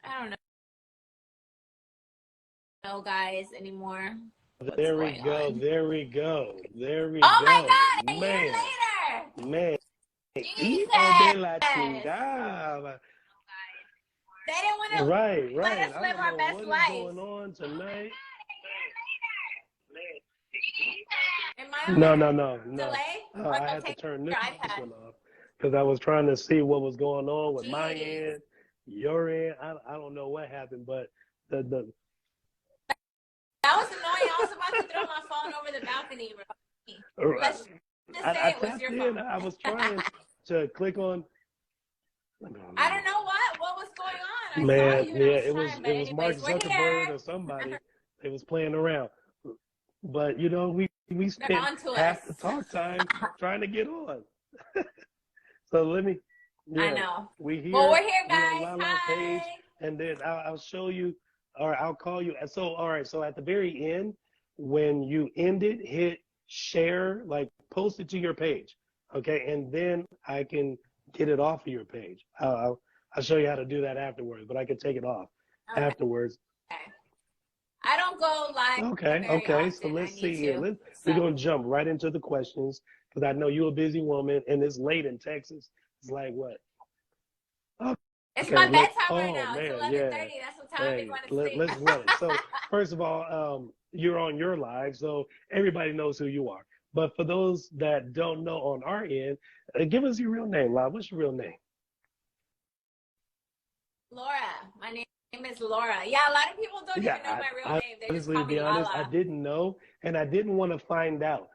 I don't know, guys, anymore. What's There we going go. on? There we go. There we Oh my go. God, a year Man, later. man. Hijo de la Jesus. chingada. They didn't want to Right, let right. us I live don't our know best what is life. going on tonight. Am I on No, no, a no, no. delay? Or I they'll had to take turn your this iPad? one off because I was trying to see what was going on with my Jeez. end, your end. I don't know what happened, but the That was annoying. I was about to throw my phone over the balcony, bro. Let's just say I it was tapped your in. phone. I was trying to click on. I don't know what was going on. I saw Man, you and I yeah, was trying, but it was Mark anyways, we're Zuckerberg here. or somebody. They was playing around, but we They're spent on to us. half the talk time trying to get on. So let me, I yeah, know. we Well, here. we're here, We on guys. Lala page, Hi. and then I'll show you, or I'll call you. So all right, so at the very end, when you end it, hit share, like post it to your page, okay, and then I can get it off of your page. I'll show you how to do that afterwards, but I can take it off Okay. afterwards. I don't go live Okay, very okay. So often. I let's need see here. to. We're So gonna jump right into the questions because I know you're a busy woman and it's late in Texas. It's like what? it's Okay, my bedtime right oh now. It's man, yeah. 11:30. That's what time I've been Hey, going to sleep. let's run it. So first of all, you're on your live, so everybody knows who you are. But for those that don't know on our end, give us your real name, Live. What's your real name? Laura. My name is Laura. Yeah, a lot of people don't Yeah, even know my real I name. They just honestly, call to me be honest, I Lala. didn't know, and I didn't want to find out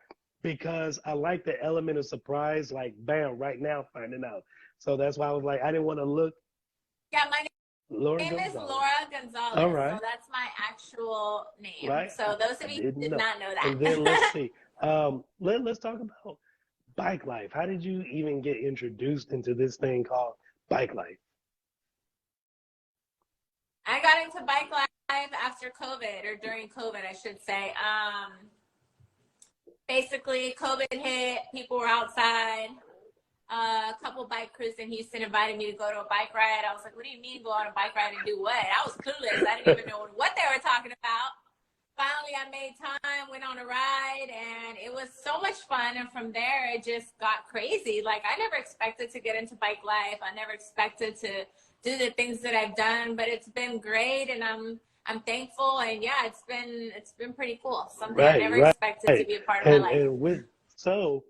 because I like the element of surprise, like bam, right now finding out. So that's why I was like, I didn't want to look Yeah, my Laura name is Gonzalez. Laura All Gonzalez. So right, that's my actual name. right. So those I of you didn't who did know. not know And then let's that. see. Let's talk about bike life. How did you even get introduced into this thing called bike life? I got into bike life after COVID, or during COVID, I should say. Basically, COVID hit, people were outside. A couple bike crews in Houston invited me to go to a bike ride. I was like, what do you mean go on a bike ride and do what? I was clueless. I didn't even know what they were talking about. Finally, I made time, went on a ride, and it was so much fun. And from there, it just got crazy. Like, I never expected to get into bike life. I never expected to do the things that I've done, but it's been great, and I'm thankful. And yeah, it's been pretty cool. Something I Right, never right. expected to be a part of my And life. with so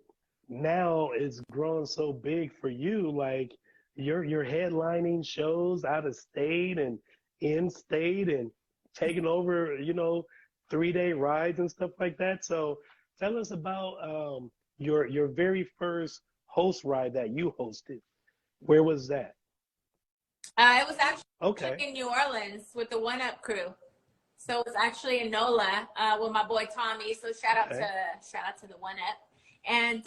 now it's grown so big for you, like you're headlining shows out of state and in state and taking over, 3-day rides and stuff like that. So tell us about your very first host ride that you hosted. Where was that? It was actually Okay. in New Orleans with the One Up crew. So it was actually in NOLA with my boy Tommy. So Okay. shout out to the One Up. And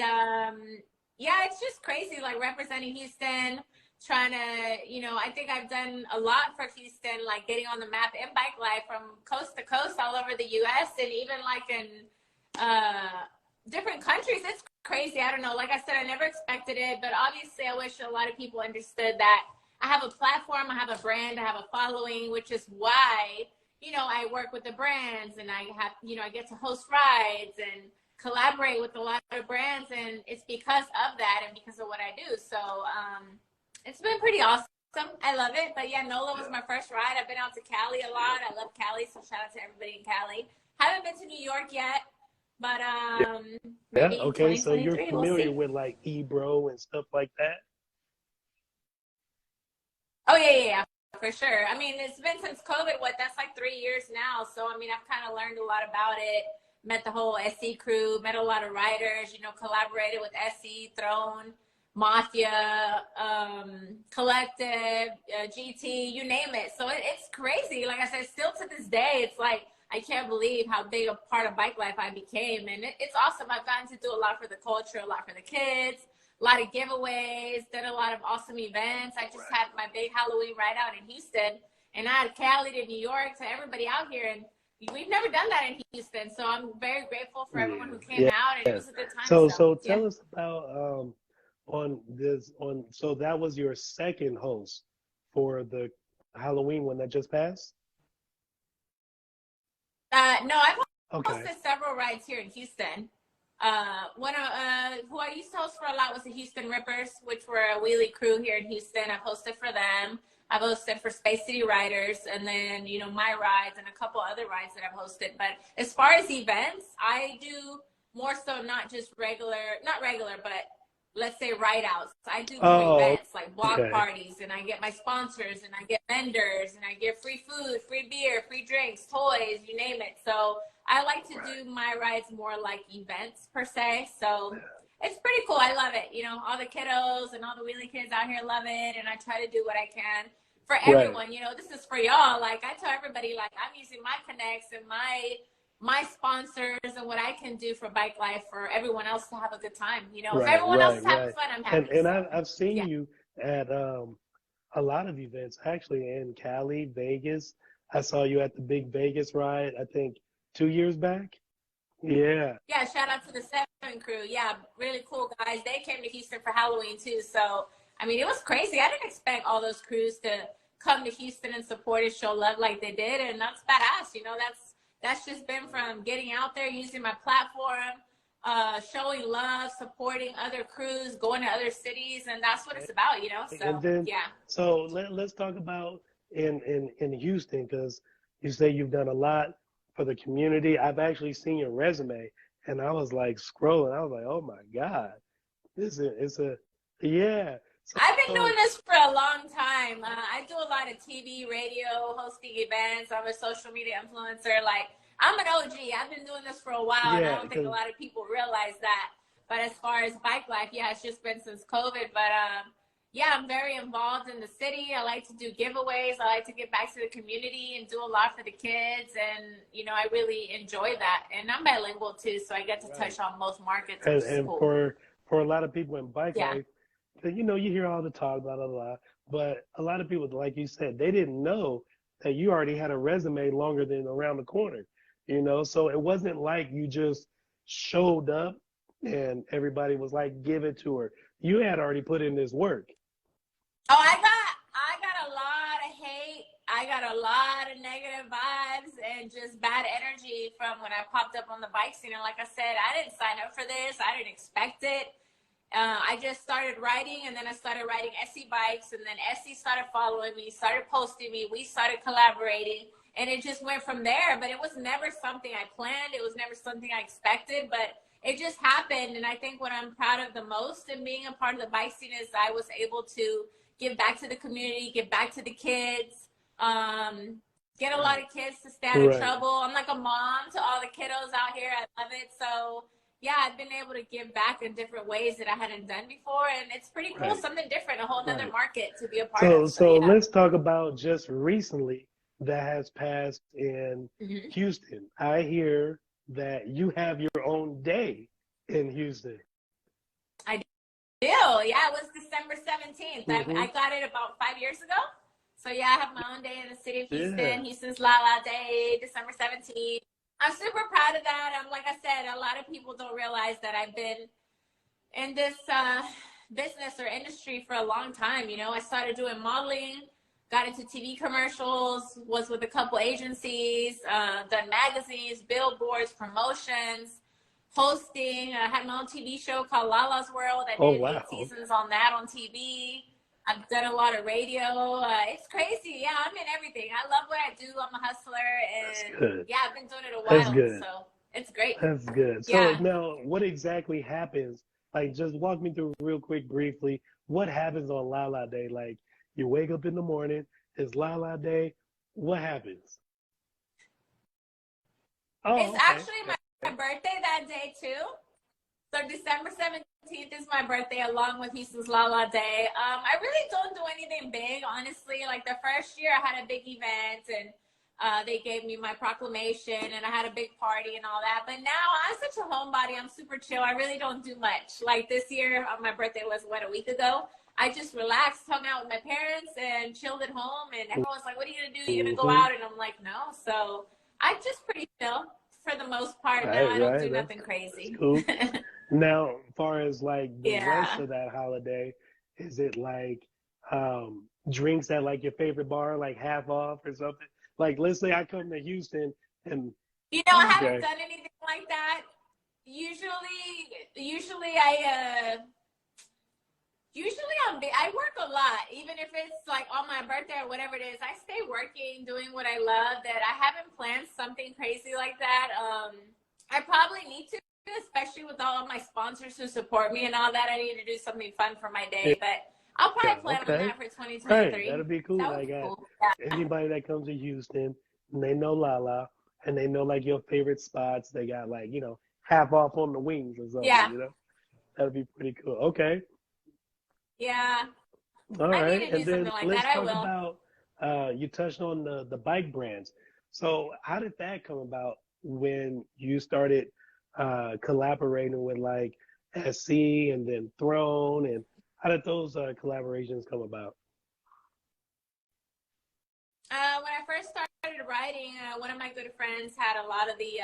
yeah, it's just crazy, like representing Houston, trying to, I think I've done a lot for Houston, like getting on the map in bike life from coast to coast all over the US and even like in different countries. It's crazy. I don't know. Like I said, I never expected it, but obviously I wish a lot of people understood that I have a platform, I have a brand, I have a following, which is why, I work with the brands and I have, I get to host rides and collaborate with a lot of brands, and it's because of that and because of what I do. So it's been pretty awesome. I love it. But yeah, NOLA was my first ride. I've been out to Cali a lot. I love Cali, so shout out to everybody in Cali. Haven't been to New York yet, but Yeah. maybe Okay. So you're 2023, we'll familiar see. with like Ebro and stuff like that. Oh yeah, for sure. I mean, it's been since COVID. That's like 3 years now. So I mean, I've kind of learned a lot about it. Met the whole SE crew. Met a lot of writers. Collaborated with SE, Throne, Mafia, Collective, GT, you name it. So it's crazy. Like I said, still to this day, it's like I can't believe how big a part of bike life I became, and it's awesome. I've gotten to do a lot for the culture, a lot for the kids, a lot of giveaways, did a lot of awesome events. I just had my big Halloween ride out in Houston, and I had Cali to New York to everybody out here, and we've never done that in Houston. So I'm very grateful for everyone who came Yeah. out, and it Yeah. was a good time. So So yeah. tell us about on this on so that was your second host for the Halloween one that just passed? No, I've Okay. hosted several rides here in Houston. One who I used to host for a lot was the Houston Rippers, which were a wheelie crew here in Houston. I've hosted for them. I've hosted for Space City Riders, and then my rides and a couple other rides that I've hosted. But as far as events, I do more so not regular, but let's say ride outs. I do more Oh, events like block okay. parties, and I get my sponsors, and I get vendors, and I get free food, free beer, free drinks, toys, you name it. So I like to do my rides more like events per se. So it's pretty cool. I love it. All the kiddos and all the wheelie kids out here love it, and I try to do what I can for Right. everyone. This is for y'all. Like I tell everybody, like I'm using my connects and my sponsors and what I can do for Bike Life for everyone else to have a good time. If Right, everyone else right, is having right. fun, I'm And happy. and So I've seen yeah. you at a lot of events actually in Cali, Vegas. I saw you at the Big Vegas ride, I think 2 years back. Yeah. Yeah, shout out to the Seven Crew. Yeah, really cool guys. They came to Houston for Halloween too. So, I mean, it was crazy. I didn't expect all those crews to come to Houston and support and show love like they did, and that's badass. That's just been from getting out there, using my platform, showing love, supporting other crews, going to other cities, and that's what it's about. And So then, yeah. so let's talk about in Houston, because you say you've done a lot for the community. I've actually seen your resume, and I was like scrolling. I was like, oh my God, it's a yeah. I've been doing So this for a long time. I do a lot of TV, radio, hosting events. I'm a social media influencer. Like, I'm an OG. I've been doing this for a while, and I yeah, don't think a because lot of people realize that. But as far as Bike Life, yeah, it's just been since COVID. But yeah, I'm very involved in the city. I like to do giveaways. I like to get back to the community and do a lot for the kids. And, I really enjoy that. And I'm bilingual too, so I get to right. touch on most markets, which is And cool. for a lot of people in bike Yeah. life, you hear all the talk, blah blah blah. But a lot of people, like you said, they didn't know that you already had a resume longer than around the corner. So it wasn't like you just showed up and everybody was like, give it to her. You had already put in this work. Oh, I got a lot of hate. I got a lot of negative vibes and just bad energy from when I popped up on the bike scene. And like I said, I didn't sign up for this. I didn't expect it. I just started writing, and then I started writing Essie bikes, and then Essie started following me, started posting me. We started collaborating, and it just went from there. But it was never something I planned. It was never something I expected, but it just happened. And I think what I'm proud of the most in being a part of the bike scene is I was able to give back to the community, give back to the kids, get a lot Right. of kids to stay out of Right. trouble. I'm like a mom to all the kiddos out here. I love it. So yeah, I've been able to give back in different ways that I hadn't done before, and it's pretty cool, Right. something different, a whole nother Right. market to be a part So of. So so yeah. let's talk about just recently that has passed in Mm-hmm. Houston. I hear that you have your own day in Houston. I do. Yeah, it was December 17th. I Hmm. got it about 5 years ago. So yeah, I have my own day in the city of Yeah. Houston. Houston's Lala Day, December 17th. I'm super proud of that. Like I said, a lot of people don't realize that I've been in this business or industry for a long time. I started doing modeling, got into TV commercials, was with a couple agencies, done magazines, billboards, promotions, hosting. I had my own TV show called Lala's World. I Oh did wow. 8 seasons on that on TV. I've done a lot of radio. It's crazy. Yeah, I'm in everything. I love what I do. I'm a hustler, That's and good. yeah, I've been doing it a That's while, good. so it's great. That's good. So Yeah. now what exactly happens? Like just walk me through real quick briefly. What happens on Lala Day? Like you wake up in the morning, it's Lala Day. What happens? Oh, It's okay. actually my birthday that day too. So December 17th is my birthday along with Houston's Lala Day. I really don't do anything big, honestly. Like the first year I had a big event, and they gave me my proclamation, and I had a big party and all that. But now I'm such a homebody. I'm super chill. I really don't do much. Like this year, my birthday was, a week ago? I just relaxed, hung out with my parents, and chilled at home. And everyone's like, what are you going to do? You going to go Hmm. out? And I'm like, no. So I just pretty chill for the most part. Now Right, I don't right. do nothing That's crazy. cool. Now, as far as like the rest Yeah. of that holiday, is it like drinks at like your favorite bar, like half off or something? Like, let's say I come to Houston and I haven't okay, done anything like that. Usually I work a lot, even if it's like on my birthday or whatever it is. I stay working, doing what I love. That I haven't planned something crazy like that. I probably need to, especially with all of my sponsors who support me and all that. I need to do something fun for my day, but I'll yeah, probably plan on okay, that for right, 2023. that'll be cool. That would Like, be cool. Yeah. anybody that comes to Houston and they know Lala and they know like your favorite spots, they got like half off on the wings or something. Yeah. That'd be pretty cool. Okay, Yeah. all I need right, to do and then something like let's that. I talk will. about you touched on the bike brands. So how did that come about when you started collaborating with like SC and then Throne, and how did those collaborations come about? When I first started riding, one of my good friends had a lot of the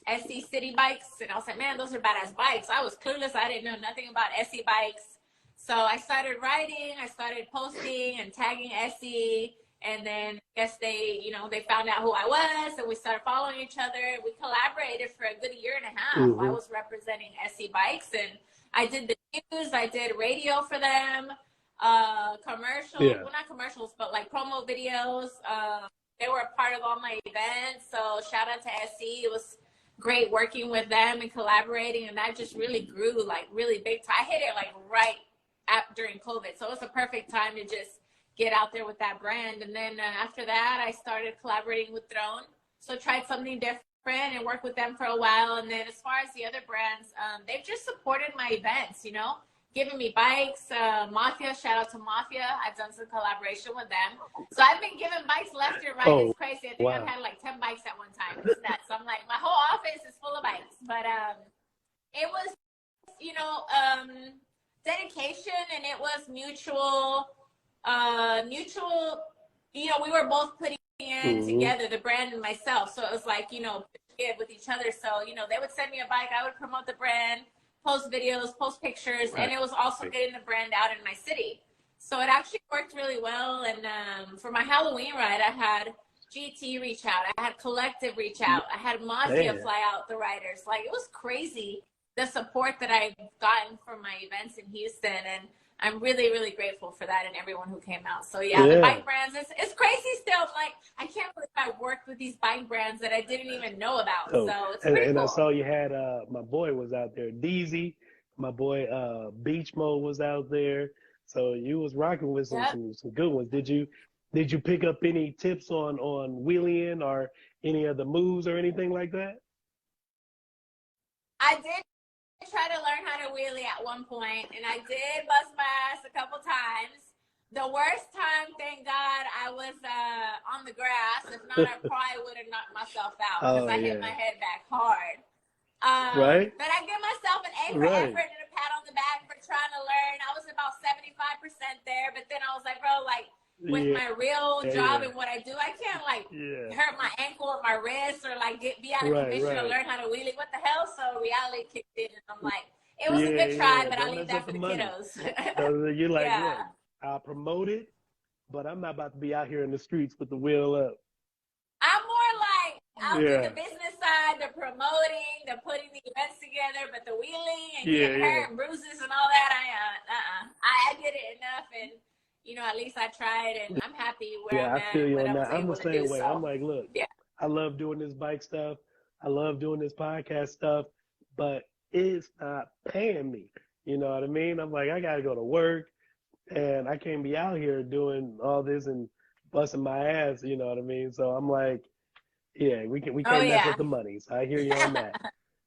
SC City bikes, and I was like, man, those are badass bikes. I was clueless. I didn't know nothing about SC bikes. So I started riding, I started posting and tagging SC, and then I guess they found out who I was, and we started following each other. We collaborated for a good year and a half. I Hmm. was representing SC bikes, and I did the news, I did radio for them, commercials, Yeah. well, not commercials, but like promo videos. They were a part of all my events. So shout out to SC. It was great working with them and collaborating, and that just really grew like really big time. I hit it like right during COVID, so it was a perfect time to just get out there with that brand. And then after that, I started collaborating with Throne, so tried something different and worked with them for a while. And then as far as the other brands, they've just supported my events, giving me bikes. Mafia, shout out to Mafia. I've done some collaboration with them. So I've been giving bikes left and right. Oh, It's crazy. I think I've wow. had like 10 bikes at one time. It's nuts. I'm like, my whole office is full of bikes. But it was, you know, um, dedication, and it was mutual, we were both putting in Hmm. together, the brand and myself. So it was like, give with each other. So, they would send me a bike, I would promote the brand, post videos, post pictures, and Right. it was also getting the brand out in my city. So it actually worked really well. And for my Halloween ride, I had GT reach out, I had Collective reach out, I had Mafia Man. fly out the riders. Like, it was crazy the support that I've gotten from my events in Houston, and I'm really, really grateful for that and everyone who came out. So yeah, the Yeah. bike brands, it's crazy still. Like, I can't believe I worked with these bike brands that I didn't even know about. Oh, So it's and, pretty and I cool. saw you had my boy was out there, Deezy. My boy Beach Mode was out there. So you was rocking with some Yep. some some good ones. Did you pick up any tips on wheeling or any of the moves or anything like that? I did try to learn how to wheelie at one point, and I did bust my ass a couple times. The worst time, thank God, I was on the grass. If not, I probably would have knocked myself out because Oh I hit yeah. my head back hard. Right? But I give myself an A for Right. effort and a pat on the back for trying to learn. I was about 75% there, but then I was like, bro, like, with Yeah, my real job yeah. and what I do, I can't like Yeah. hurt my ankle or my wrist or like be out of Right, commission to right. learn how to wheelie. What the hell? So reality kicked in, and I'm like, it was a Yeah, good try, yeah. but I'll Don't leave mess that up for the the money. kiddos. So you're like, look, Yeah. I'll promote it, but I'm not about to be out here in the streets with the wheel up. I'm more like, I'll do the Yeah. business side, the promoting, the putting the events together, but the wheeling and Yeah, getting yeah. hurt and bruises and all that, I did it enough, and at least I tried, and I'm happy where Yeah, I'm I at feel and you what on I that. was I'm the able to do. same way. I'm So like, look, yeah. I love doing this bike stuff. I love doing this podcast stuff, but it's not paying me. You know what I mean? I'm like, I gotta go to work and I can't be out here doing all this and busting my ass, you know what I mean? So I'm like, yeah, we Oh can't mess yeah. up the money. So I hear you on that.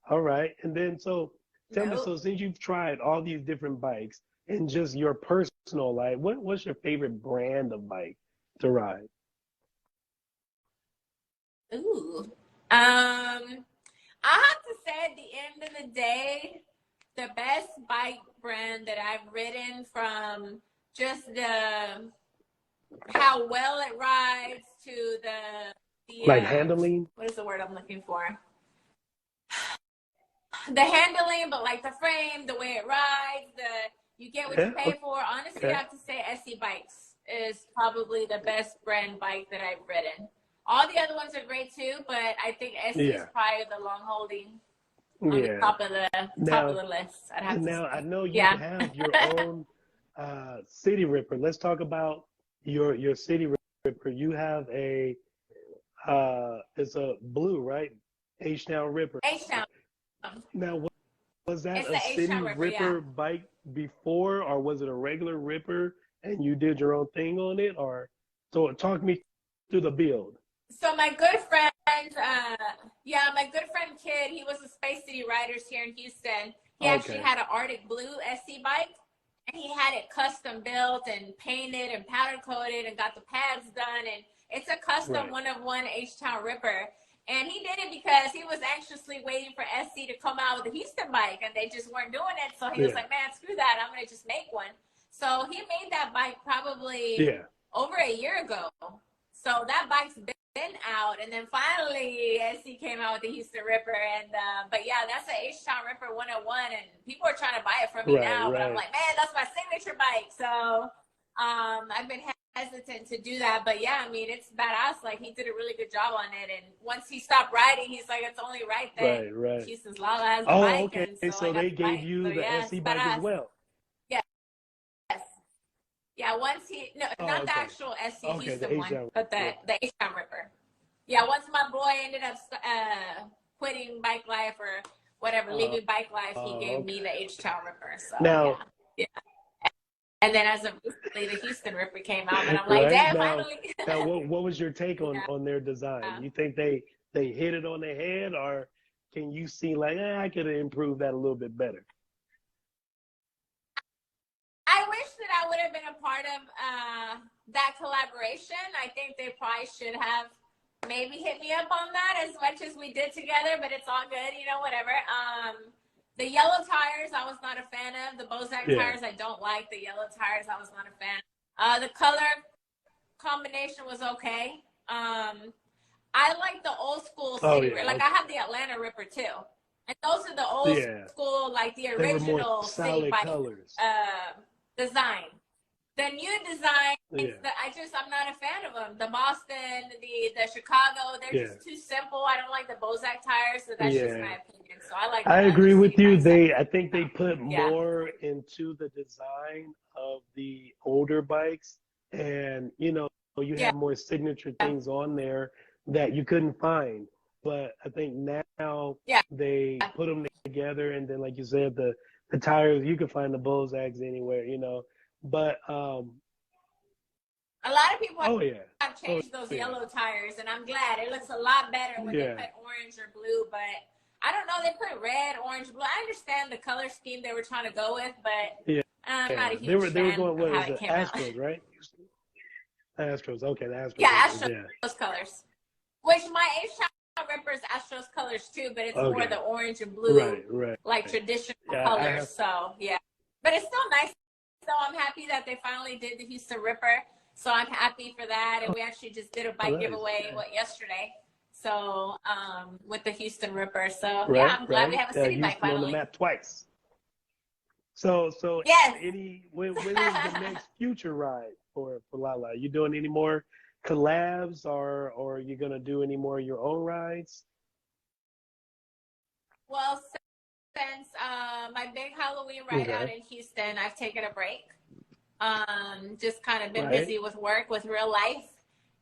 All right. And then so tell me, Nope. so since you've tried all these different bikes and just your personal life, what's your favorite brand of bike to ride? Ooh. I have to say, at the end of the day, the best bike brand that I've ridden, from just the how well it rides to the Like handling? what is the word I'm looking for? The handling, but like the frame, the way it rides, you get what you Yeah. pay for. Honestly, I Okay. have to say SC bikes. is probably the best brand bike that I've ridden. All the other ones are great too, but I think SC is Yeah. probably the long holding on the Yeah. top of the Now, list. I'd have to now I say. know you Yeah. have your own City Ripper. Let's talk about your City Ripper. You have a it's a blue, right? H-Town Ripper. H-Town. Now, was that It's a the City H-Town Ripper, yeah. Ripper bike before, or was it a regular Ripper and you did your own thing on it? Or so talk me through the build. So my good friend, my good friend Kid, he was a Space City Riders here in Houston. He actually Okay. had an Arctic Blue SC bike, and he had it custom built and painted and powder coated and got the pads done. And it's a custom Right. one-of-one H-Town Ripper. And he did it because he was anxiously waiting for SC to come out with a Houston bike, and they just weren't doing it. So he was Yeah. like, man, screw that. I'm going to just make one. So he made that bike probably Yeah. over a year ago. So that bike's been out, and then finally SC came out with the Houston Ripper, and but yeah, that's an H-Town Ripper 101, and people are trying to buy it from me Right, now, but I'm right. like, man, that's my signature bike. So I've been hesitant to do that, but yeah, I mean, it's badass. Like, he did a really good job on it, and once he stopped riding, he's like, it's only right that Right. Houston's Lala has the Oh, bike, okay. and So I got they the gave bike. you So, the yeah, SC it's bike as badass. well. Yes. Yeah, once he, no, Oh, not the okay. actual SC Okay, the Houston one, H-Town, but yeah. the H-Town Ripper. Yeah, once my boy ended up quitting bike life or whatever, leaving bike life, he gave me the H-Town Ripper. So Now, yeah. And then as of recently, the Houston Ripper came out, and I'm like, right damn, now, finally. now, what was your take on Yeah. on their design? Yeah. You think they hit it on the head, or can you see like, I could have improved that a little bit better? I wish that I would have been a part of that collaboration. I think they probably should have maybe hit me up on that as much as we did together, but it's all good, whatever. The yellow tires, I was not a fan of. The Bozak Yeah. tires, I don't like. The yellow tires, I was not a fan. The color combination was okay. I like the old school City Ripper. Like, I have the Atlanta Ripper too. And those are the old school, like the They were original more City solid bike colors. design. The new design, Yeah. I'm not a fan of them. The Boston, the Chicago, they're just too simple. I don't like the Bozak tires, so that's just my opinion. So I like. I agree with you. City I think they put more into the design of the older bikes, and you have more signature things on there that you couldn't find. But I think now they put them together, and then, like you said, the tires, you can find the Bozaks anywhere, But a lot of people have Oh, changed those yellow tires, and I'm glad. It looks a lot better when they put orange or blue, but I don't know. They put red, orange, blue. I understand the color scheme they were trying to go with, but I'm not a huge they were fan going, what of how was it it, came out. Astros, right? Astros, okay, the Astros. Yeah, Astros colors. Which my H-Town Ripper is Astros colors too, but it's more the orange and blue, like traditional colors. So yeah, but it's still nice. So I'm happy that they finally did the Houston Ripper. So I'm happy for that, and we actually just did a bike giveaway yesterday. So with the Houston Ripper. So yeah, I'm glad we have a city bike finally. On the map twice. So yes. When is the next future ride for Lala? You doing any more collabs, or are you gonna do any more of your own rides? Well, since my big Halloween ride out in Houston, I've taken a break. Just kind of been busy with work, with real life,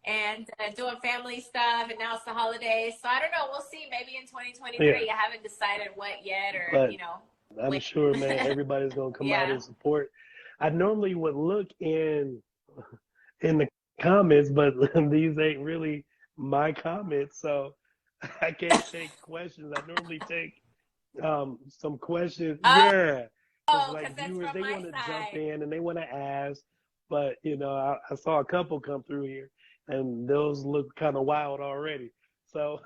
and doing family stuff, and now it's the holidays. So I don't know. We'll see. Maybe in 2023. I haven't decided what yet, or I'm sure, man, everybody's gonna come out and support. I normally would look in the comments, but these ain't really my comments, so I can't take questions. I normally take some questions. Like viewers, they want to jump in and they want to ask, but I saw a couple come through here, and those look kind of wild already. So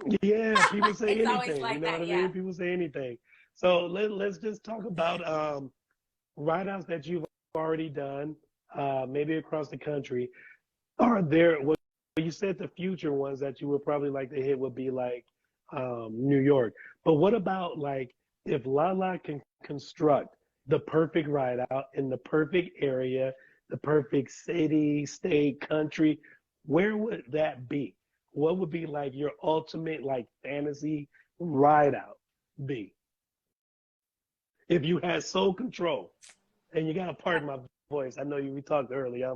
people say anything. Like what I mean? People say anything. So let's just talk about ride-outs that you've already done, maybe across the country. Are there? Well, you said the future ones that you would probably like to hit would be like New York. But what about, like, if Lala can construct the perfect ride out in the perfect area, the perfect city, state, country, where would that be? What would be like your ultimate like fantasy ride out be? If you had sole control, and you gotta pardon my voice. I know we talked earlier.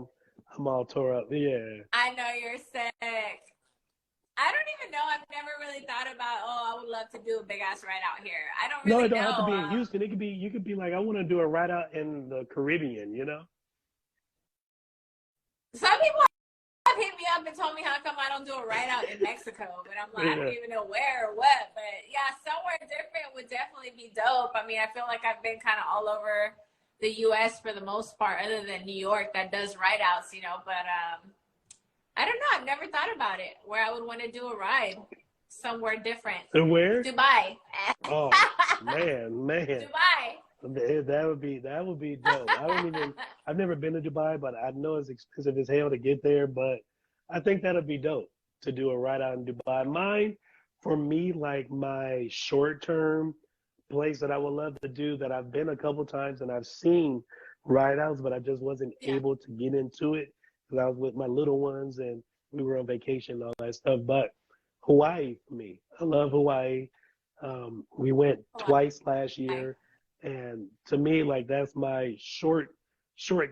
I'm all tore up. Yeah. I know you're sick. I don't even know. I've never really thought about, oh, I would love to do a big ass ride out here. I don't No, really it don't have to know. be in Houston. It could be you could be like, I want to do a ride out in the Caribbean, you know? Some people have hit me up and told me how come I don't do a ride out in Mexico, but I'm like, I don't even know where or what. But yeah, somewhere different would definitely be dope. I mean, I feel like I've been kind of all over the U.S. for the most part, other than New York that does ride outs, you know. But I don't know. I've never thought about it where I would want to do a ride somewhere different. And where? Dubai. Oh man. Dubai. That would be dope. I've never been to Dubai, but I know it's expensive as hell to get there. But I think that'd be dope to do a ride out in Dubai. Mine, for me, like my short term place that I would love to do that I've been a couple times and I've seen ride outs, but I just wasn't able to get into it because I was with my little ones and we were on vacation and all that stuff. But Hawaii for me, I love Hawaii. We went twice last year. And to me, like that's my short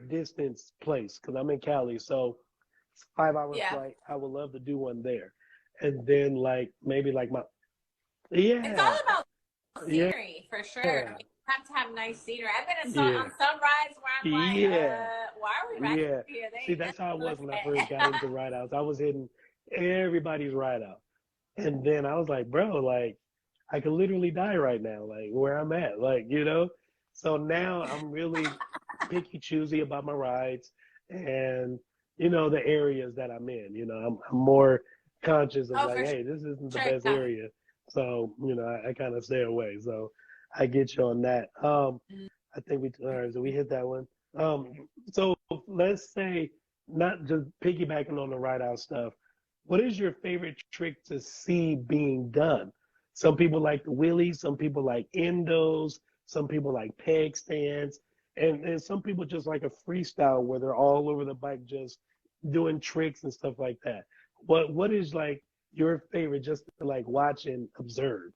distance place because I'm in Cali, so it's a 5 hour flight. I would love to do one there, and then like maybe like my It's all about scenery for sure. I mean, you have to have nice scenery. I've been on some rides where I'm like, why are we riding here? See, that's how it was when I first got into ride outs. I was hitting everybody's ride out, and then I was like, bro, like. I could literally die right now, like where I'm at, like, you know? So now I'm really picky choosy about my rides and, you know, the areas that I'm in. You know, I'm more conscious of like, hey, this isn't the best area. So, you know, I kind of stay away. So I get you on that. I think all right, so we hit that one. So let's say, not just piggybacking on the ride out stuff, what is your favorite trick to see being done? Some people like the wheelies, some people like endos, some people like peg stands, and some people just like a freestyle where they're all over the bike just doing tricks and stuff like that. What is like your favorite just to like watch and observe?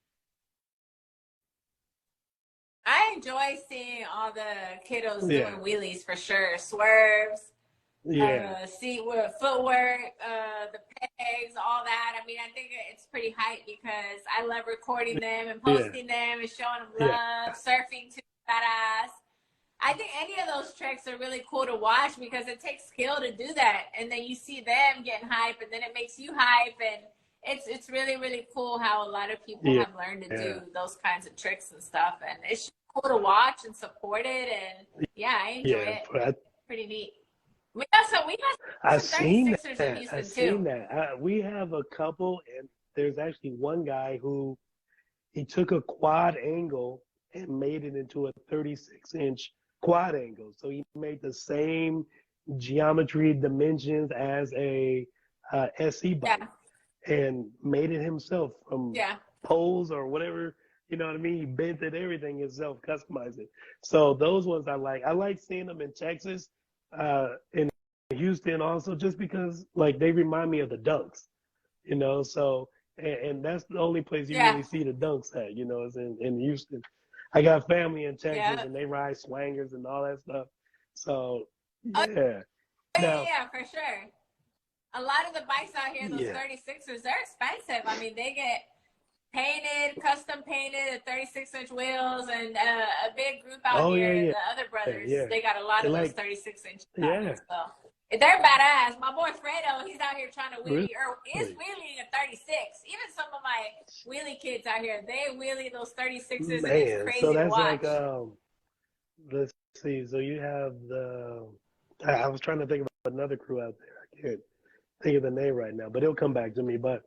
I enjoy seeing all the kiddos doing wheelies for sure. Swerves, footwork, the pegs, all that. I mean, I think it's pretty hype because I love recording them and posting them and showing them love, surfing too, badass. I think any of those tricks are really cool to watch because it takes skill to do that. And then you see them getting hype and then it makes you hype. And it's really, really cool how a lot of people have learned to do those kinds of tricks and stuff. And it's cool to watch and support it. And I enjoy it. Pretty neat. We got some I've seen 36ers in Houston I've seen that. We have a couple, and there's actually one guy who he took a quad angle and made it into a 36-inch quad angle. So he made the same geometry dimensions as a SE bike and made it himself from poles or whatever. You know what I mean? He bent it, everything himself, customized it. So those ones I like. I like seeing them in Texas. In Houston also just because like they remind me of the dunks, you know, so and that's the only place you really see the dunks at, you know, is in Houston. I got family in Texas and they ride swangers and all that stuff. So for sure. A lot of the bikes out here, those 36ers, they're expensive. I mean, they get painted, custom painted, 36-inch wheels, and a big group out here, the other brothers, they got a lot of those 36-inch tires. So they're badass. My boy Fredo, he's out here trying to wheelie, or is wheeling a 36. Even some of my wheelie kids out here, they wheelie those 36s, and it's crazy so that's to watch. Like, let's see. So you have I was trying to think of another crew out there. I can't think of the name right now, but it'll come back to me. But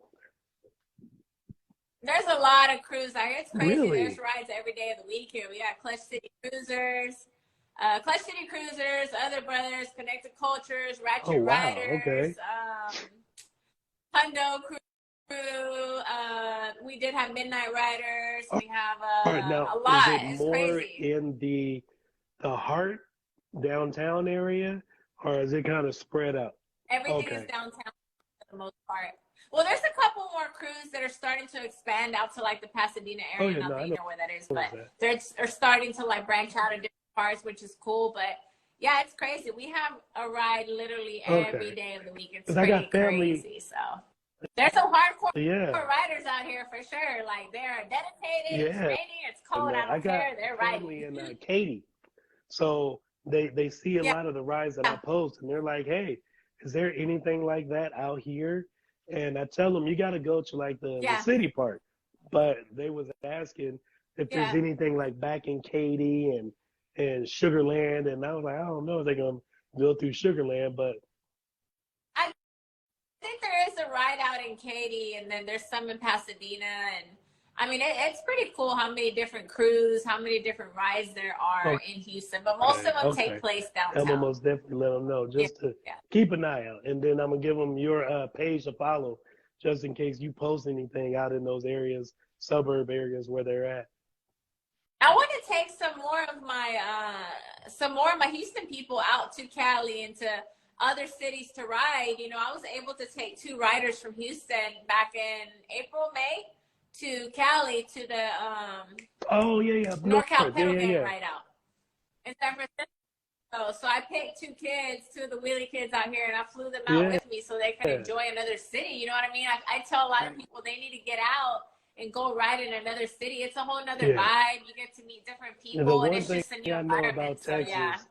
there's a lot of crews out here. It's crazy. Really? There's rides every day of the week here. We got Clutch City Cruisers, Other Brothers, Connected Cultures, Ratchet Riders, Hundo Crew. We did have Midnight Riders. We have a lot. Is it more crazy. in the the heart downtown area, or is it kind of spread out? Everything is Okay. downtown for the most part. Well, there's a couple more crews that are starting to expand out to like the Pasadena Oh area. yeah, Not no, that I you know know where that is, but that. they're starting to like branch out in different parts, which is cool. But yeah, it's crazy. We have a ride literally every Okay, day of the week. It's because I pretty got family. crazy. So there's some hardcore Yeah, riders out here for sure. Like they're dedicated. It's yeah. raining. It's cold. And I I don't got care. They're riding. family in Katy, so they see a Yeah. lot of the rides that I post, and they're like, "Hey, is there anything like that out here?" And I tell them, "You got to go to like the Yeah. city part." But they was asking if there's Yeah. anything like back in Katy and Sugarland, and I was like, I don't know if they're gonna go through Sugarland, but I think there is a ride out in Katy, and then there's some in Pasadena, and I mean it's pretty cool how many different crews, how many different rides there are in Houston, but most okay, of them okay. take place I'm gonna downtown. most definitely let them know Yeah, just to yeah. keep an eye out, and then I'm gonna give them your page to follow, just in case you post anything out in those areas, suburb areas where they're at. I want to take some more of my Houston people out to Cali and to other cities to ride. You know, I was able to take 2 riders from Houston back in April, May to Cali to the Oh yeah, yeah, up north. NorCal Yeah, Pedal yeah, Gang yeah. ride out in San Francisco. So I picked 2 kids, 2 of the wheelie kids out here, and I flew them out Yeah. with me so they could enjoy another city. You know what I mean? I tell a lot of people they need to get out and go ride in another city. It's a whole nother Yeah. vibe. You get to meet different And the people, and one it's thing just a new I know environment. about So yeah. Texas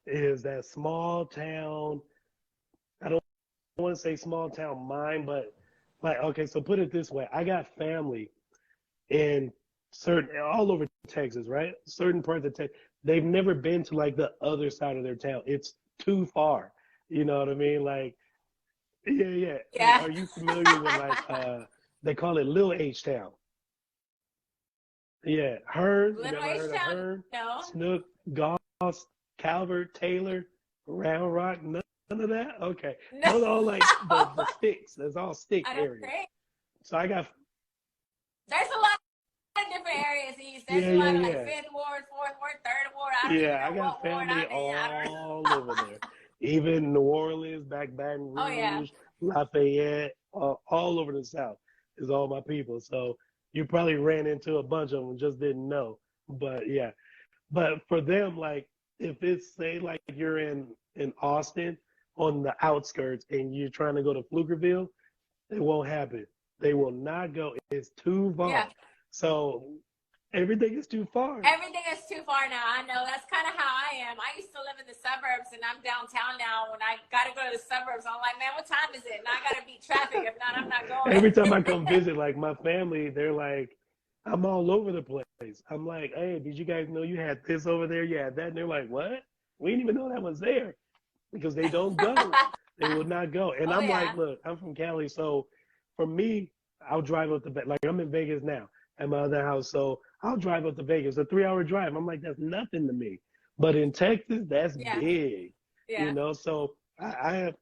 is that small town. I don't want to say small town mind, but like, okay, so put it this way: I got family in certain all over Texas, right? Certain parts of Texas. They've never been to like the other side of their town. It's too far. You know what I mean? Like, yeah, yeah. Like, Yeah. are you familiar with like they call it Little H Town? Yeah, Hearn. You Little never H heard of Town, Hearn? no. Snook, Goss, Calvert, Taylor, Round Rock, none of that? Okay. No. Those are all like the sticks. That's all stick I don't areas. think. So I got, There's a lot of different areas east. There's yeah, a yeah, lot of like yeah. 5th Ward, 4th Ward, 3rd Ward. I don't even Yeah, I know got what ward I'm family in. I don't know. all over there. Even New Orleans, Baton Oh yeah. Rouge, Lafayette, all over the South is all my people. So you probably ran into a bunch of them, just didn't know. But yeah, but for them, like if it's say like you're in Austin on the outskirts and you're trying to go to Pflugerville, it won't happen. They will not go. It's too Yeah. far. So everything is too far. Everything is too far now. I know. That's kind of how I am. I used to live in the suburbs, and I'm downtown now. When I got to go to the suburbs, I'm like, man, what time is it? And I got to beat traffic. If not, I'm not going. Every time I come visit, like my family, they're like, I'm all over the place. I'm like, hey, did you guys know you had this over there? You had that. And they're like, what? We didn't even know that was there because they don't go. They will not go. And Oh I'm yeah. like, look, I'm from Cali. So for me, I'll drive up to, like, I'm in Vegas now at my other house. So I'll drive up to Vegas, a 3-hour drive. I'm like, that's nothing to me. But in Texas, that's Yeah. big, Yeah. you know? So I have,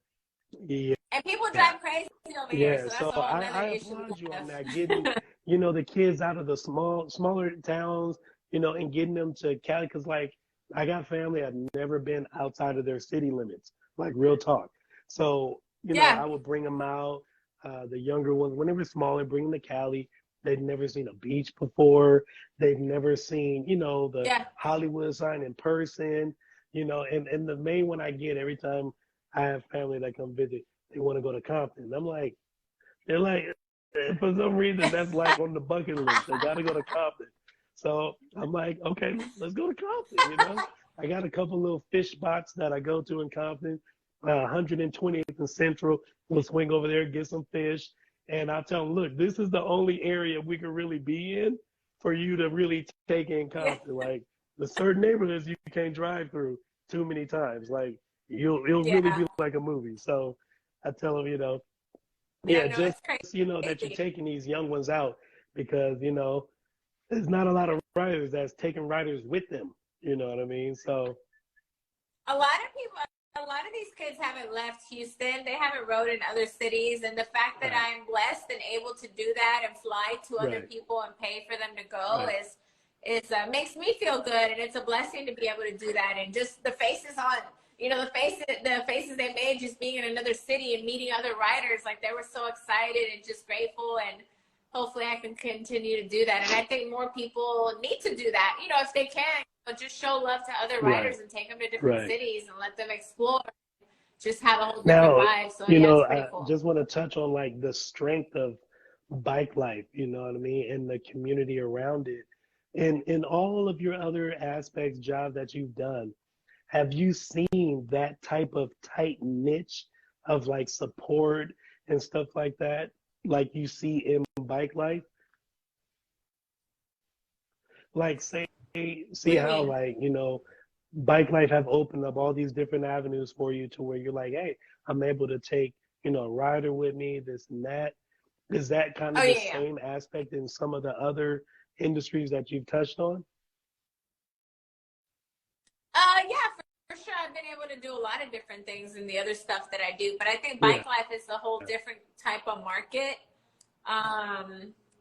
yeah. And people drive crazy over here, Yeah, so that's so a whole I, other I issue. applaud you on that, getting, you know, the kids out of the smaller towns, you know, and getting them to Cali. Cause like I got family, I've never been outside of their city limits, like real talk. So, you know, Yeah. I would bring them out, the younger ones, when they were smaller, bring them to Cali. They'd never seen a beach before. They've never seen, you know, the Yeah. Hollywood sign in person, you know, and the main one I get every time I have family that come visit, they want to go to Compton. I'm like, they're like, for some reason, that's like on the bucket list. They got to go to Compton. So I'm like, okay, let's go to Compton, you know? I got a couple little fish spots that I go to in Compton, 120th and Central. We'll swing over there, get some fish. And I'll tell them, look, this is the only area we can really be in for you to really take in Yeah. Compton. Like, the certain neighborhoods you can't drive through too many times. Like, it'll really Yeah. be like a movie. So I tell them, you know, Yeah, yeah, no, just, it's crazy. you know, that you're taking these young ones out because, you know, there's not a lot of riders that's taking riders with them. You know what I mean? So, A lot of people, a lot of these kids haven't left Houston. They haven't rode in other cities. And the fact that right, I'm blessed and able to do that and fly to other right, people and pay for them to go right. is makes me feel good, and it's a blessing to be able to do that. And just the faces on, the faces they made just being in another city and meeting other writers, like they were so excited and just grateful. And hopefully I can continue to do that. And I think more people need to do that, if they can, but just show love to other writers and take them to different cities and let them explore, just have a whole different vibe. So it's pretty cool. I just want to touch on like the strength of bike life, you know what I mean, and the community around it. And in all of your other aspects, job that you've done, have you seen that type of tight niche of like support and stuff like that, like you see in bike life? Like see how like, bike life have opened up all these different avenues for you to where you're like, hey, I'm able to take, a rider with me, this and that. Is that kind of the same aspect in some of the other industries that you've touched on? Yeah, for sure. I've been able to do a lot of different things in the other stuff that I do, but I think bike life is a whole different type of market.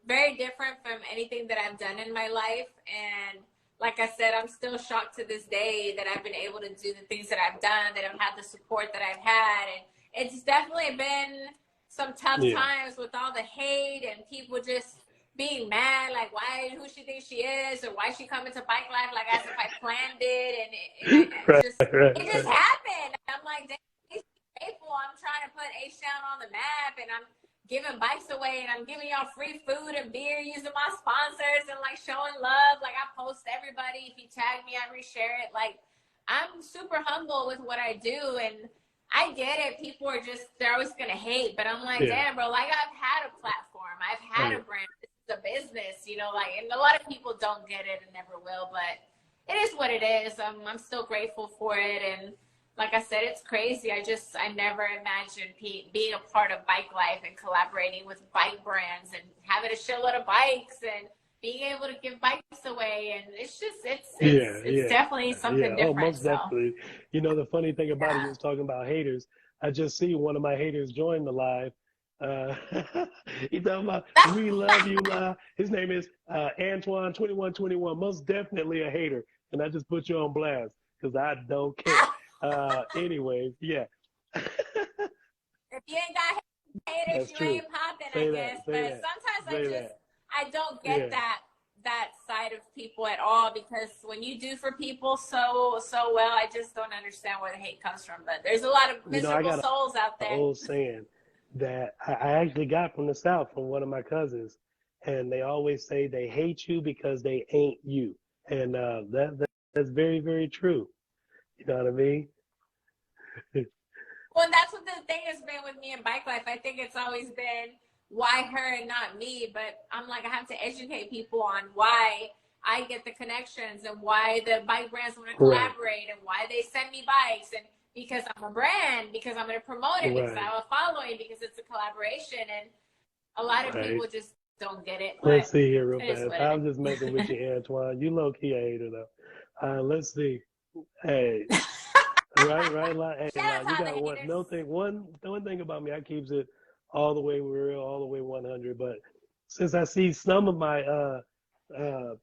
Very different from anything that I've done in my life. And like I said, I'm still shocked to this day that I've been able to do the things that I've done, that I've had the support that I've had. And it's definitely been some tough times with all the hate and people just being mad, like who she thinks she is, or why she coming to bike life, like as if I planned it. And it just happened. I'm like, damn, it's grateful. I'm trying to put H-Town on the map, and I'm giving bikes away, and I'm giving y'all free food and beer using my sponsors and like showing love. Like I post everybody. If you tag me, I reshare it. Like I'm super humble with what I do, and I get it. People are they're always gonna hate, but I'm like, damn, bro, like I've had a platform, I've had a brand, this is a business, and a lot of people don't get it and never will, but it is what it is. I'm still grateful for it. And like I said, it's crazy. I never imagined being a part of bike life and collaborating with bike brands and having a shitload of bikes and being able to give bikes away. And it's definitely something different. Oh, most definitely. The funny thing about it, you was talking about haters. I just see one of my haters join the live. He talking about, we love you, La. His name is Antoine2121, most definitely a hater. And I just put you on blast because I don't care. Anyways, yeah. If you ain't got haters, you ain't popping, I guess. But sometimes I don't get that side of people at all, because when you do for people so well, I just don't understand where the hate comes from. But there's a lot of miserable souls out there. An old saying that I actually got from the South from one of my cousins, and they always say they hate you because they ain't you, and that's very, very true. You know what I mean? Well, and that's what the thing has been with me in bike life. I think it's always been, why her and not me? But I'm like, I have to educate people on why I get the connections and why the bike brands want to collaborate and why they send me bikes. And because I'm a brand, because I'm going to promote it, because I have a following, because it's a collaboration. And a lot of people just don't get it. Let's see here real fast. I'm just messing with you, Antoine. You low-key a hater, though. Let's see. Hey. Right. Hey, you got one thing about me, I keeps it all the way real, all the way 100. But since I see some of my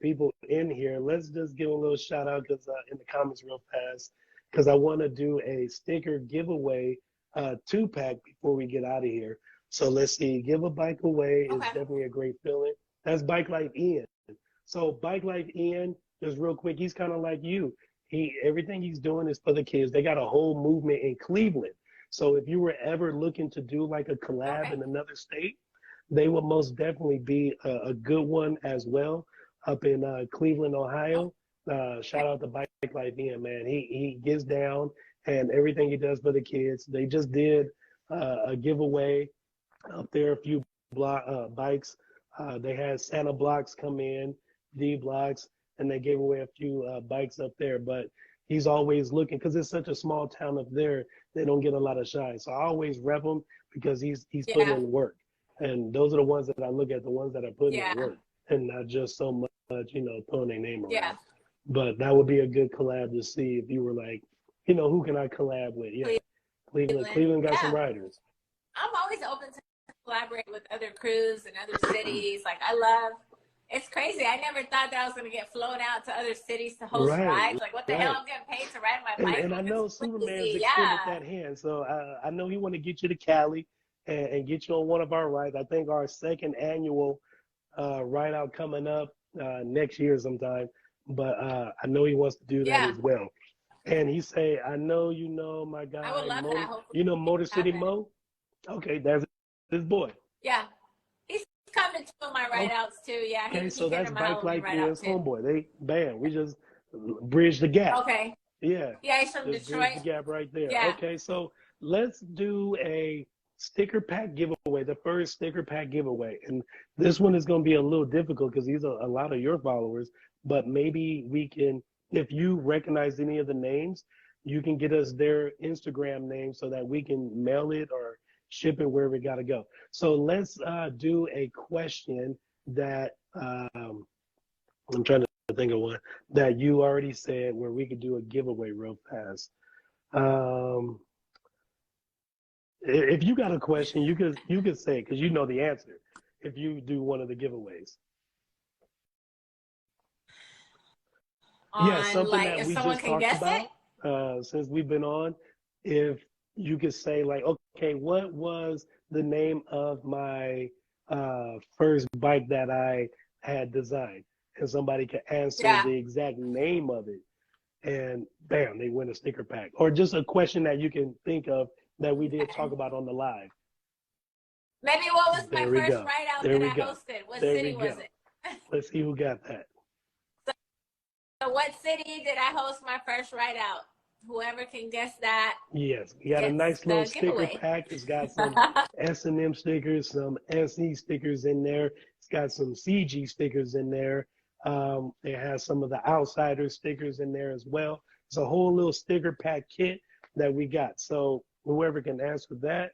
people in here, let's just give a little shout out in the comments real fast, because I want to do a sticker giveaway 2-pack before we get out of here. So let's see, give a bike away is definitely a great feeling. That's Bike Life Ian. So Bike Life Ian, just real quick, he's kind of like you. Everything he's doing is for the kids. They got a whole movement in Cleveland. So if you were ever looking to do like a collab in another state, they would most definitely be a good one as well up in Cleveland, Ohio. Shout out to Bike Life Ian, man. He gets down, and everything he does for the kids. They just did a giveaway up there, a few bikes. They had Santa Blocks come in, D Blocks, and they gave away a few bikes up there. But he's always looking, because it's such a small town up there, they don't get a lot of shine. So I always rep him because he's putting in work. And those are the ones that I look at, the ones that are putting in work, and not just so much, throwing their name around. Yeah. But that would be a good collab to see if you were like, who can I collab with? Yeah, Cleveland got some riders. I'm always open to collaborate with other crews and other cities. Like I love It's crazy. I never thought that I was going to get flown out to other cities to host Right, rides. Like, what the hell? right. I'm getting paid to ride my And I bike? know That's Superman's crazy. extended Yeah. that hand, so I know he want to get you to Cali and get you on one of our rides. I think our second annual ride out coming up next year sometime, but I know he wants to do that Yeah. as well. And he say, I know you know my I would guy, love that. Hopefully you know Motor it City happen. Mo? Okay, that's his boy. Yeah. He's coming to my ride Okay, outs too. Yeah. He so came that's to my Bike Halloween Life ride out Ian's too. homeboy. They bam, we just bridge the gap. Okay. Yeah, Yeah, he's from just bridge Detroit. the gap right there. Yeah. Okay, so let's do a sticker pack giveaway, the first sticker pack giveaway. And this one is going to be a little difficult because these are a lot of your followers, but maybe we can, if you recognize any of the names, you can get us their Instagram name so that we can mail it or ship it wherever it got to go. So let's do a question that I'm trying to think of one that you already said where we could do a giveaway real fast. Um, if you got a question, you could say because you know the answer. If you do one of the giveaways, yeah, On something like that if we someone just can talked guess it. about since we've been on. If you could say like, okay, what was the name of my first bike that I had designed, and somebody could answer Yeah. the exact name of it, and bam, they win a sticker pack. Or just a question that you can think of that we did talk Okay. about on the live. Maybe what was my There we first go. ride out There that we I go. hosted? What There we city was go. it? Let's see who got that. So what city did I host my first ride out? Whoever can guess that Yes, we got a gets nice little the sticker giveaway. pack. It's got some S&M stickers, some SE stickers in there. It's got some CG stickers in there. It has some of the Outsider stickers in there as well. It's a whole little sticker pack kit that we got. So whoever can answer that,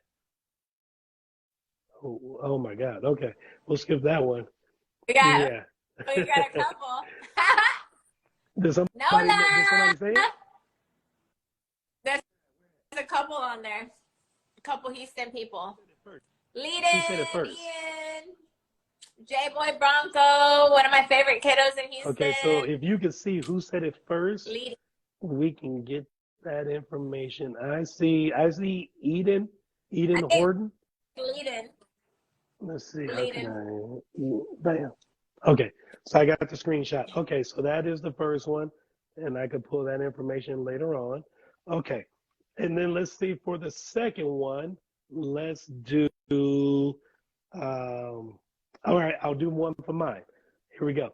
oh my God. Okay, we'll skip that one. We got Yeah. we got a couple. Nola. Did somebody say it? There's a couple on there. A couple Houston people. Who said it Leadin, first? Ian, J Boy Bronco, one of my favorite kiddos in Okay, so Houston. if you can see who said it first, Leadin. we can get that information. I see Eden I think Horton. Leadin. Let's see, how can Leadin. bam. Okay, so I got the screenshot. Okay, so that is the first one, and I could pull that information later on. Okay, and then let's see for the second one, let's do, all right, I'll do one for mine. Here we go.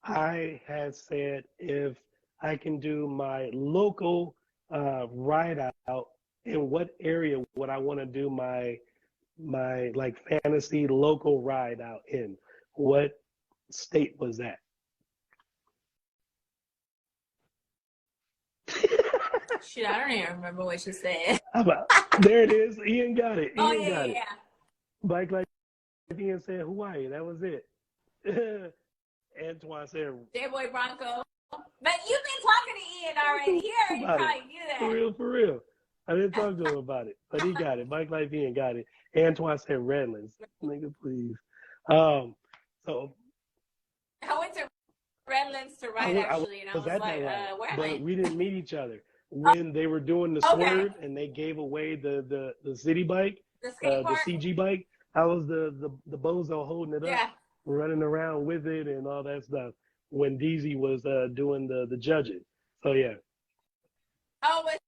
I had said if I can do my local ride out, in what area would I want to do my like fantasy local ride out in? What state was that? Shoot, I don't even remember what she said. How about, there it is. Ian got it. Oh Ian yeah, got yeah, it. yeah. Bike like Ian said Hawaii. That was it. Antoine said J Boy Bronco. But you've been talking to Ian already. He already about it. probably knew that. For real. I didn't talk to him about it, but he got it. Mike Life Ian got it. Antoine said Redlands. Nigga, please. So I went to Redlands to ride actually, and I was at like, that ride, where am but I? we didn't meet each other when they were doing the Okay. swerve and they gave away the city bike, The skate the park? CG bike. I was the bozo holding it up, Yeah. running around with it and all that stuff when DZ was doing the judging. So yeah, Oh, was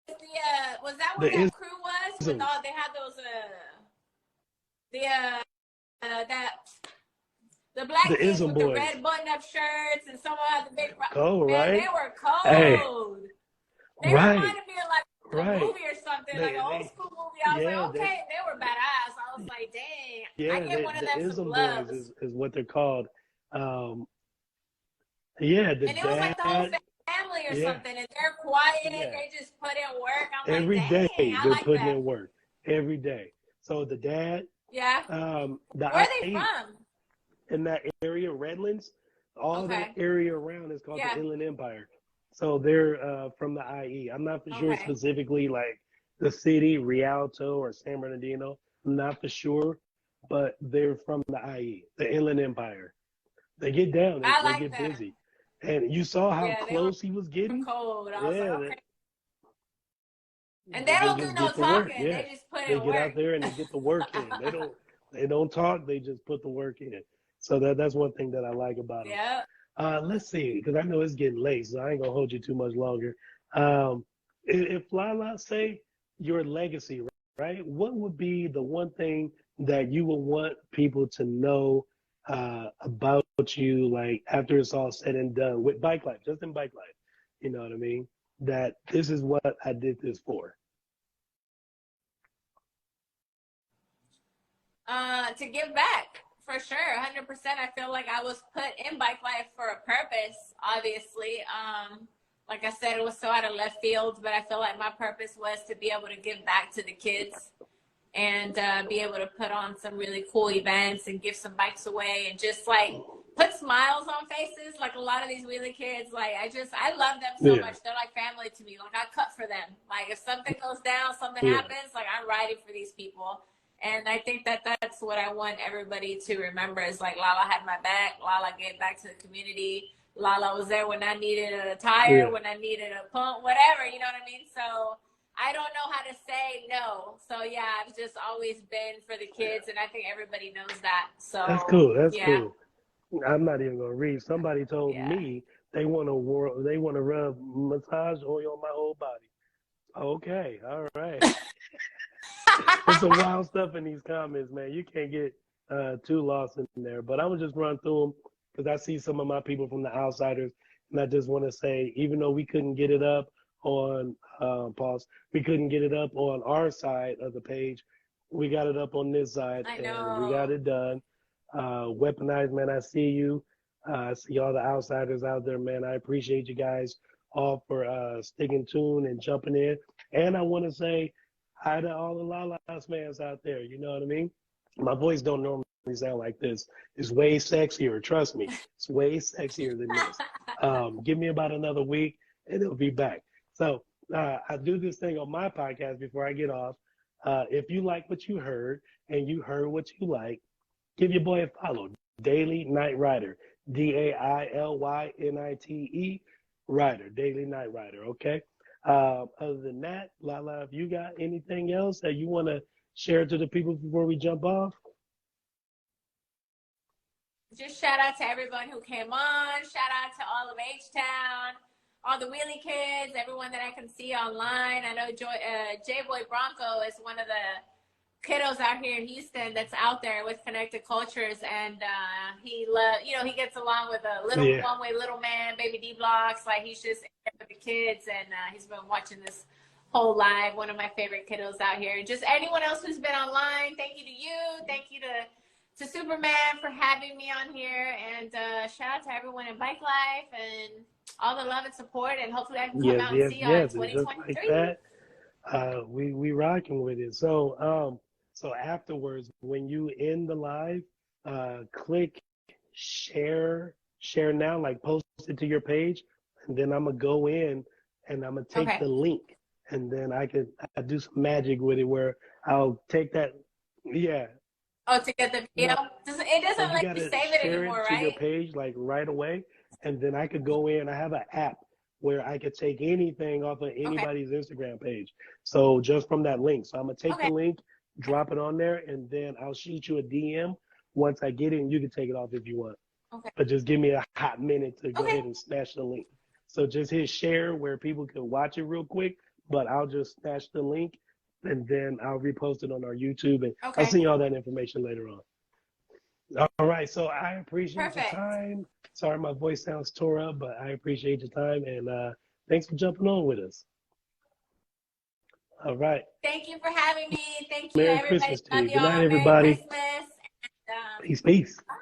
that the what that crew was? With isms. all they had those that the black The kids ism with the boys. red button-up shirts, and someone had the big. Cold, Man, right? they were cold. Hey. They Right. reminded me of like a Right. movie or something, like an old school movie. I was yeah, like, okay, they were badass. I was like, dang, Yeah, I get one of the them some ism gloves. boys is what they're called. Yeah, the And it was like the whole dad family or Yeah. something, and they're quiet. Yeah. They just put in work. I'm every like, day dang, I they're like putting that. in work every day. So the dad, Yeah. the Where are they I-8 from? in that area, Redlands, all that Okay. area around is called Yeah. the Inland Empire. So they're from the IE. I'm not for sure Okay. specifically like the city, Rialto or San Bernardino. I'm not for sure, but they're from the IE, the Inland Empire. They get down. I They like get them. busy. And you saw how Yeah, they were close he was getting. cold. I was like, Yeah, okay. And they they don't do just no get to work. talking. Yeah, They just put they in get out work. there and they get the work in. They don't talk. They just put the work in. So that's one thing that I like about them. Yeah. Let's see, because I know it's getting late, so I ain't gonna hold you too much longer. If Lala say your legacy, right? What would be the one thing that you would want people to know about you, like after it's all said and done with Bike Life, just in Bike Life? You know what I mean? That this is what I did this for. To give back for sure, 100%. I feel like I was put in bike life for a purpose. Obviously, like I said, it was so out of left field, but I feel like my purpose was to be able to give back to the kids and be able to put on some really cool events and give some bikes away and just like put smiles on faces. Like a lot of these wheelie kids, like I love them so Yeah, much. They're like family to me. Like I cut for them. Like if something goes down, something yeah, happens, like I'm riding for these people. And I think that that's what I want everybody to remember is like Lala had my back. Lala gave back to the community. Lala was there when I needed a tire, yeah. when I needed a pump, whatever, you know what I mean? So I don't know how to say no. So yeah, I've just always been for the kids and I think everybody knows that. That's So cool. That's yeah, cool. I'm not even gonna read. Somebody told yeah. me they want to rub massage oil on my whole body. Okay, all right. There's some wild stuff in these comments, man. You can't get too lost in there. But I would just run through them because I see some of my people from the Outsiders, and I just want to say, even though we couldn't get it up on pause, we couldn't get it up on our side of the page. We got it up on this side, I and we got know. it done. Weaponized, man. I see you. I see all the Outsiders out there, man. I appreciate you guys all for sticking tuned and jumping in. And I want to say hi to all the Lala's fans out there. You know what I mean? My voice don't normally sound like this. It's way sexier. Trust me, it's way sexier than this. Give me about another week, and it'll be back. So I do this thing on my podcast before I get off. If you like what you heard and you heard what you like, give your boy a follow. Daily Night Rider. DAILYNITE Rider. Daily Night Rider. Okay. Other than that, Lala, if you got anything else that you want to share to the people before we jump off? Just shout out to everyone who came on. Shout out to all of H-Town, all the wheelie kids, everyone that I can see online. I know J-Boy Bronco is one of the kiddos out here in Houston that's out there with Connected Cultures, and he gets along with a little one-way little man, Baby D Blocks. Like he's just with the kids, and he's been watching this whole live. One of my favorite kiddos out here. And just anyone else who's been online, thank you to you. Thank you to Superman for having me on here, and shout out to everyone in Bike Life and all the love and support, and hopefully I can come out and see you in 2023. Just like that, we rocking with it. So afterwards, when you end the live, click share now, like post it to your page, and then I'm gonna go in and I'm gonna take the link, and then I do some magic with it where I'll take that, yeah. Oh, to get the video? No, it doesn't let you save it anymore, to right? your page like right away, and then I could go in. I have an app where I could take anything off of anybody's Instagram page. So just from that link. So I'm gonna take the link, drop it on there, and then I'll shoot you a DM once I get it, and you can take it off if you want. Okay. But just give me a hot minute to go ahead and smash the link. So just hit share where people can watch it real quick, but I'll just smash the link, and then I'll repost it on our YouTube, and I'll send you all that information later on. All right, so I appreciate your time. Sorry my voice sounds tore up, but I appreciate your time, and thanks for jumping on with us. All right. Thank you for having me. Thank you, Merry everybody. Christmas to you. Love Good night, y'all. everybody. Merry Christmas. And, Peace. bye.